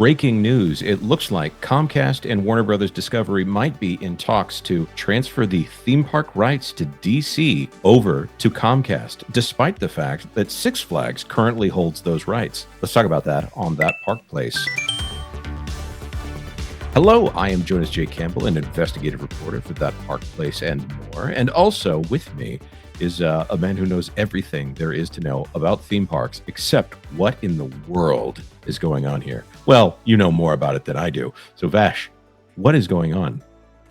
Breaking news. It looks like Comcast and Warner Brothers Discovery might be in talks to transfer the theme park rights to DC over to Comcast, despite the fact that Six Flags currently holds those rights. Let's talk about that on That Park Place. Hello, I am Jonas J. Campbell, an investigative reporter for That Park Place and more. And also with me is a man who knows everything there is to know about theme parks, except what in the world is going on here. Well, you know more about it than I do. So Vash, what is going on?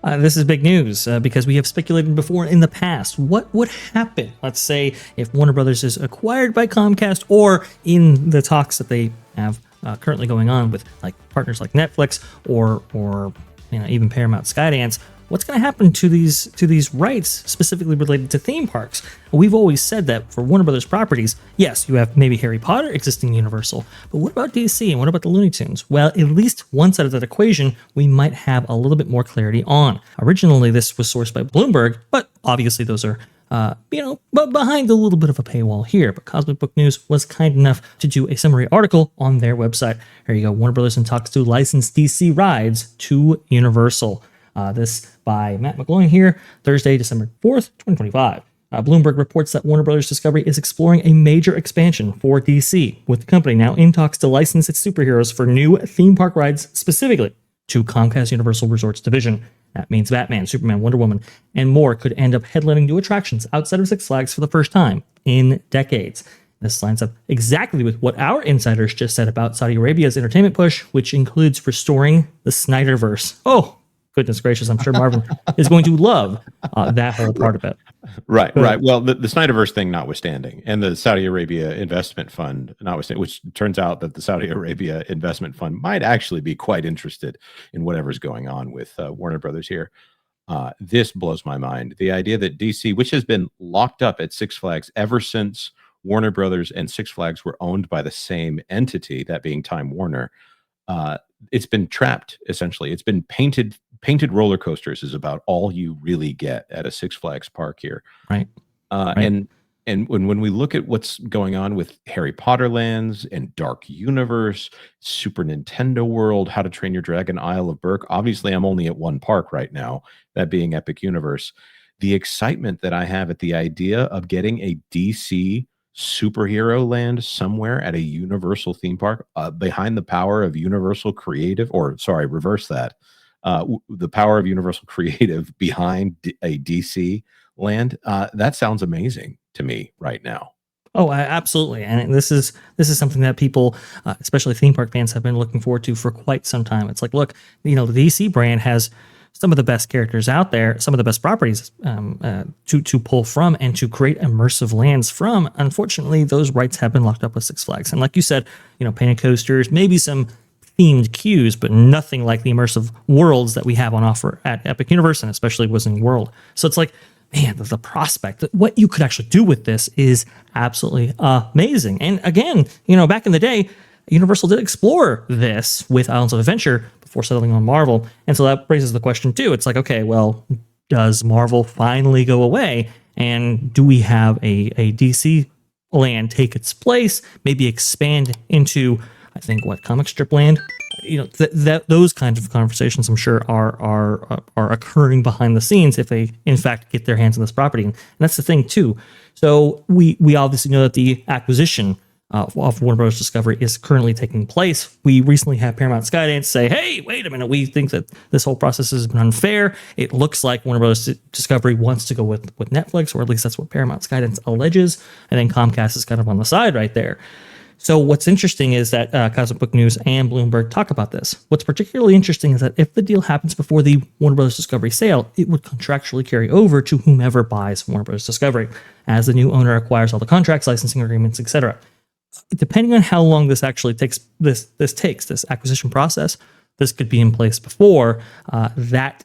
This is big news because we have speculated before in the past. What would happen, let's say, if Warner Brothers is acquired by Comcast, or in the talks that they have currently going on with like partners like Netflix or even Paramount Skydance? What's going to happen to these rights specifically related to theme parks? We've always said that for Warner Brothers properties, yes, you have maybe Harry Potter existing Universal, but what about DC and what about the Looney Tunes? Well, at least one side of that equation we might have a little bit more clarity on. Originally, this was sourced by Bloomberg, but obviously those are but behind a little bit of a paywall here. But Cosmic Book News was kind enough to do a summary article on their website. Here you go. Warner Brothers in talks to license DC rides to Universal. This by Matt McGloin here, Thursday, December 4th, 2025. Bloomberg reports that Warner Brothers Discovery is exploring a major expansion for DC, with the company now in talks to license its superheroes for new theme park rides specifically to Comcast Universal Resorts division. That means Batman, Superman, Wonder Woman, and more could end up headlining new attractions outside of Six Flags for the first time in decades. This lines up exactly with what our insiders just said about Saudi Arabia's entertainment push, which includes restoring the Snyderverse. Oh, goodness gracious, I'm sure Marvin is going to love that whole part of it. Right. Well, the Snyderverse thing notwithstanding, and the Saudi Arabia investment fund notwithstanding, which turns out that the Saudi Arabia investment fund might actually be quite interested in whatever's going on with Warner Brothers here. This blows my mind. The idea that DC, which has been locked up at Six Flags ever since Warner Brothers and Six Flags were owned by the same entity, that being Time Warner, it's been trapped, essentially. It's been painted roller coasters is about all you really get at a Six Flags park here. Right. And when we look at what's going on with Harry Potter lands and Dark Universe, Super Nintendo World, How to Train Your Dragon, Isle of Berk, obviously I'm only at one park right now, that being Epic Universe. The excitement that I have at the idea of getting a DC superhero land somewhere at a Universal theme park, behind the power of Universal Creative, or sorry, reverse that. The power of Universal Creative behind a DC land. That sounds amazing to me right now. Oh, absolutely. And this is something that people, especially theme park fans, have been looking forward to for quite some time. It's like, look, the DC brand has some of the best characters out there, some of the best properties to pull from and to create immersive lands from. Unfortunately, those rights have been locked up with Six Flags. And like you said, painted coasters, maybe some themed queues, but nothing like the immersive worlds that we have on offer at Epic Universe and especially Wizarding World. So it's like, man, the prospect that what you could actually do with this is absolutely amazing. And again, back in the day, Universal did explore this with Islands of Adventure before settling on Marvel. And so that raises the question too. It's like, okay, well, does Marvel finally go away? And do we have a DC land take its place, maybe expand into, I think, comic strip land? Those kinds of conversations, I'm sure, are occurring behind the scenes if they, in fact, get their hands on this property. And that's the thing, too. So we obviously know that the acquisition of Warner Bros. Discovery is currently taking place. We recently had Paramount Skydance say, hey, wait a minute, we think that this whole process has been unfair. It looks like Warner Bros. Discovery wants to go with Netflix, or at least that's what Paramount Skydance alleges. And then Comcast is kind of on the side right there. So what's interesting is that Cosmic Book News and Bloomberg talk about this. What's particularly interesting is that if the deal happens before the Warner Bros. Discovery sale, it would contractually carry over to whomever buys Warner Bros. Discovery, as the new owner acquires all the contracts, licensing agreements, etc. Depending on how long this actually takes, this acquisition process, this could be in place before that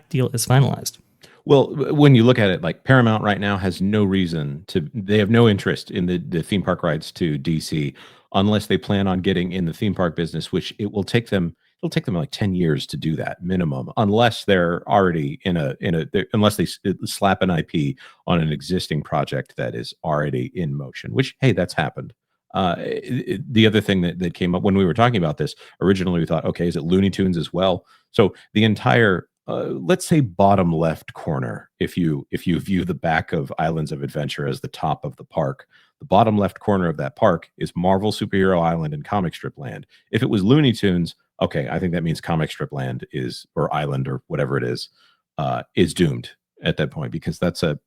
deal is finalized. Well, when you look at it, like Paramount right now has no reason they have no interest in the theme park rights to DC unless they plan on getting in the theme park business, which it'll take them like 10 years to do that minimum, unless they're already unless they slap an IP on an existing project that is already in motion, which, hey, that's happened. The other thing that came up when we were talking about this originally, we thought, okay, is it Looney Tunes as well? So the entire, let's say, bottom left corner, if you view the back of Islands of Adventure as the top of the park, the bottom left corner of that park is Marvel Superhero Island and Comic Strip Land. If it was Looney Tunes, okay, I think that means Comic Strip Land is, or Island or whatever it is doomed at that point, because that's a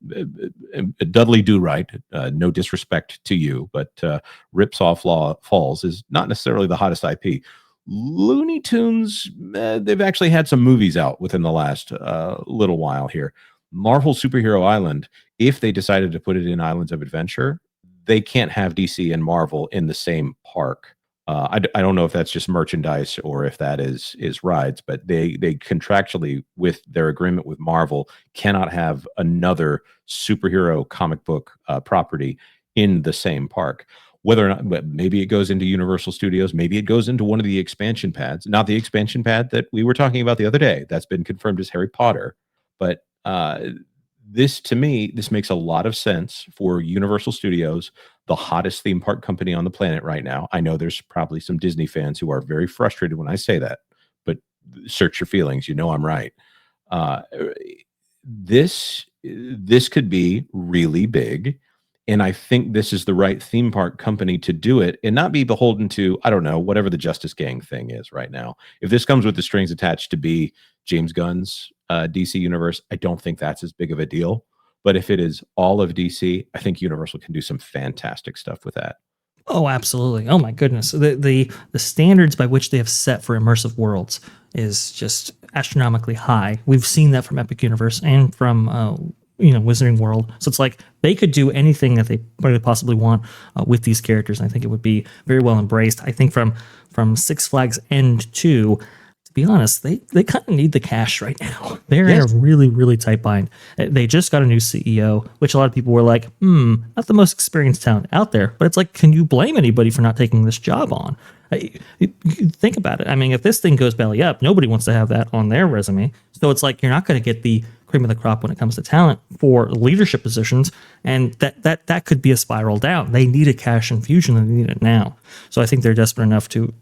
Dudley Do Right. No disrespect to you, but Rips Off Falls is not necessarily the hottest IP. Looney Tunes, they've actually had some movies out within the last little while here. Marvel Superhero Island, if they decided to put it in Islands of Adventure, they can't have DC and Marvel in the same park. I don't know if that's just merchandise or if that is rides, but they contractually, with their agreement with Marvel, cannot have another superhero comic book property in the same park. Whether or not, but maybe it goes into Universal Studios, maybe it goes into one of the expansion pads, not the expansion pad that we were talking about the other day. That's been confirmed as Harry Potter. But this, to me, this makes a lot of sense for Universal Studios, the hottest theme park company on the planet right now. I know there's probably some Disney fans who are very frustrated when I say that, but search your feelings. You know I'm right. This could be really big, and I think this is the right theme park company to do it and not be beholden to, I don't know, whatever the Justice Gang thing is right now. If this comes with the strings attached to be James Gunn's DC universe, I don't think that's as big of a deal. But if it is all of DC, I think Universal can do some fantastic stuff with that. Oh, absolutely. Oh my goodness. The standards by which they have set for immersive worlds is just astronomically high. We've seen that from Epic Universe and from Wizarding World. So it's like they could do anything that they possibly want with these characters. And I think it would be very well embraced. I think from Six Flags End 2, to be honest, they kind of need the cash right now. They're in a really, really tight bind. They just got a new CEO, which a lot of people were like, not the most experienced talent out there. But it's like, can you blame anybody for not taking this job on? You think about it. I mean, if this thing goes belly up, nobody wants to have that on their resume. So it's like, you're not going to get the cream of the crop when it comes to talent for leadership positions. And that could be a spiral down. They need a cash infusion and they need it now. So I think they're desperate enough to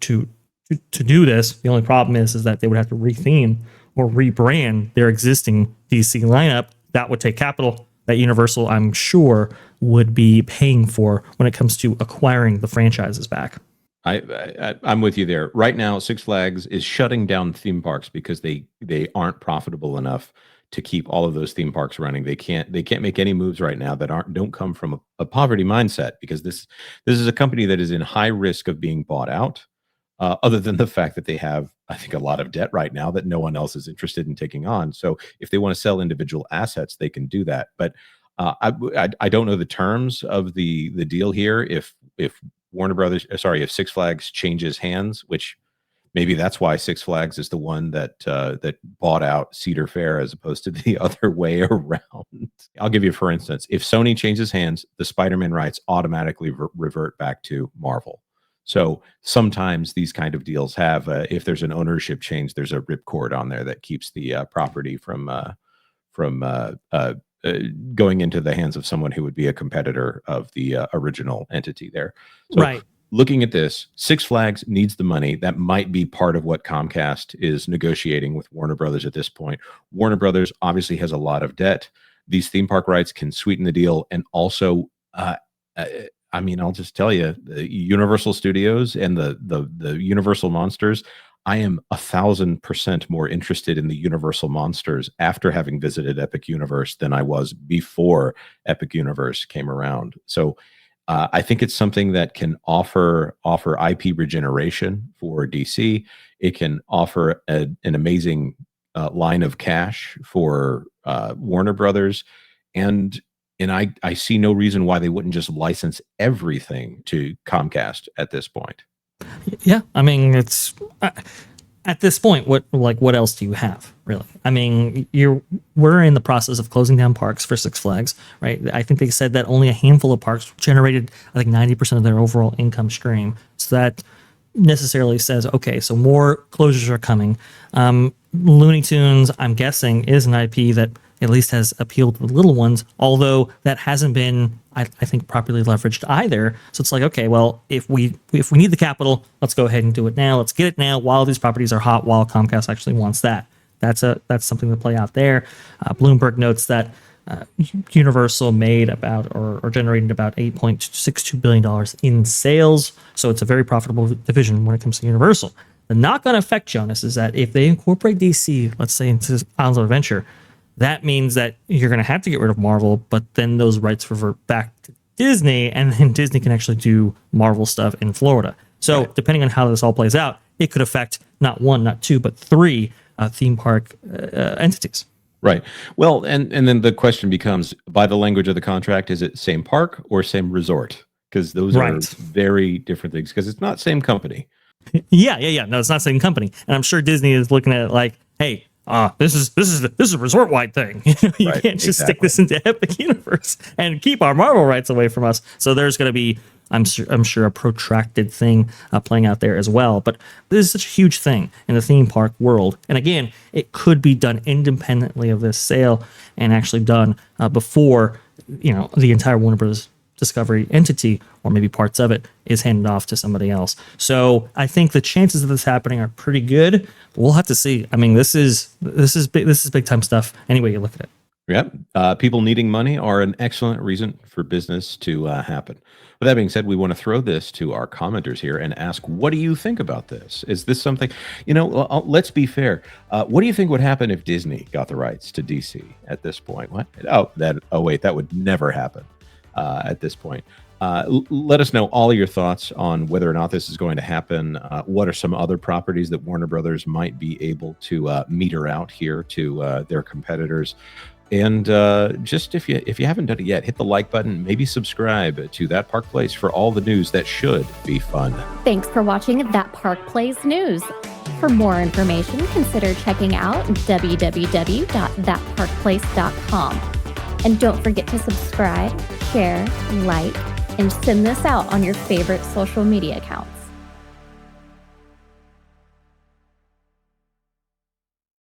do this. The only problem is that they would have to retheme or rebrand their existing DC lineup. That would take capital that Universal, I'm sure, would be paying for when it comes to acquiring the franchises back. I'm with you there. Right now, Six Flags is shutting down theme parks because they aren't profitable enough to keep all of those theme parks running. They can't make any moves right now that don't come from a poverty mindset, because this is a company that is in high risk of being bought out. Other than the fact that they have, I think, a lot of debt right now that no one else is interested in taking on. So if they want to sell individual assets, they can do that. But I don't know the terms of the deal here. If Warner Brothers, if Six Flags changes hands, which maybe that's why Six Flags is the one that bought out Cedar Fair as opposed to the other way around. I'll give you, for instance, if Sony changes hands, the Spider-Man rights automatically revert back to Marvel. So sometimes these kind of deals have, if there's an ownership change, there's a ripcord on there that keeps the property from going into the hands of someone who would be a competitor of the original entity there. So Right. Looking at this, Six Flags needs the money. That might be part of what Comcast is negotiating with Warner Brothers at this point. Warner Brothers obviously has a lot of debt. These theme park rights can sweeten the deal, and also I mean, I'll just tell you, the Universal Studios and the Universal Monsters, I am 1,000% more interested in the Universal Monsters after having visited Epic Universe than I was before Epic Universe came around. So I think it's something that can offer IP regeneration for DC. It can offer an amazing line of cash for Warner Brothers, and I see no reason why they wouldn't just license everything to Comcast at this point. Yeah, I mean, it's at this point, what else do you have, really? I mean, we're in the process of closing down parks for Six Flags, right? I think they said that only a handful of parks generated, I think, 90% of their overall income stream. So that necessarily says, okay, so more closures are coming. Looney Tunes, I'm guessing, is an IP that at least has appealed to the little ones, although that hasn't been, I think, properly leveraged either. So it's like, okay, well, if we need the capital, let's go ahead and do it now. Let's get it now while these properties are hot, while Comcast actually wants that. That's something to play out there. Bloomberg notes that Universal made about or generated about $8.62 billion in sales. So it's a very profitable division when it comes to Universal. The knock-on effect, Jonas, is that if they incorporate DC, let's say, into Islands of Adventure, that means that you're going to have to get rid of Marvel, but then those rights revert back to Disney, and then Disney can actually do Marvel stuff in Florida. So depending on how this all plays out, it could affect not one, not two, but three theme park entities. Right. Well, and then the question becomes, by the language of the contract, is it same park or same resort? Because those are very different things, because it's not same company. Yeah. No, it's not the same company. And I'm sure Disney is looking at it like, hey, this is a resort wide thing. You can't just stick this into Epic Universe and keep our Marvel rights away from us. So there's going to be, I'm sure, a protracted thing playing out there as well. But this is such a huge thing in the theme park world. And again, it could be done independently of this sale and actually done before, the entire Warner Bros. Discovery entity, or maybe parts of it, is handed off to somebody else. So I think the chances of this happening are pretty good. We'll have to see. I mean, this is big time stuff. Anyway, you look at it. Yeah, people needing money are an excellent reason for business to happen. With that being said, we want to throw this to our commenters here and ask, what do you think about this? Is this something, let's be fair. What do you think would happen if Disney got the rights to DC at this point? What? Wait, that would never happen. At this point, let us know all of your thoughts on whether or not this is going to happen. What are some other properties that Warner Brothers might be able to meter out here to their competitors? And just if you haven't done it yet, hit the like button, maybe subscribe to That Park Plays for all the news that should be fun. Thanks for watching That Park Plays News. For more information, consider checking out www.thatparkplace.com. And don't forget to subscribe, share, like, and send this out on your favorite social media accounts.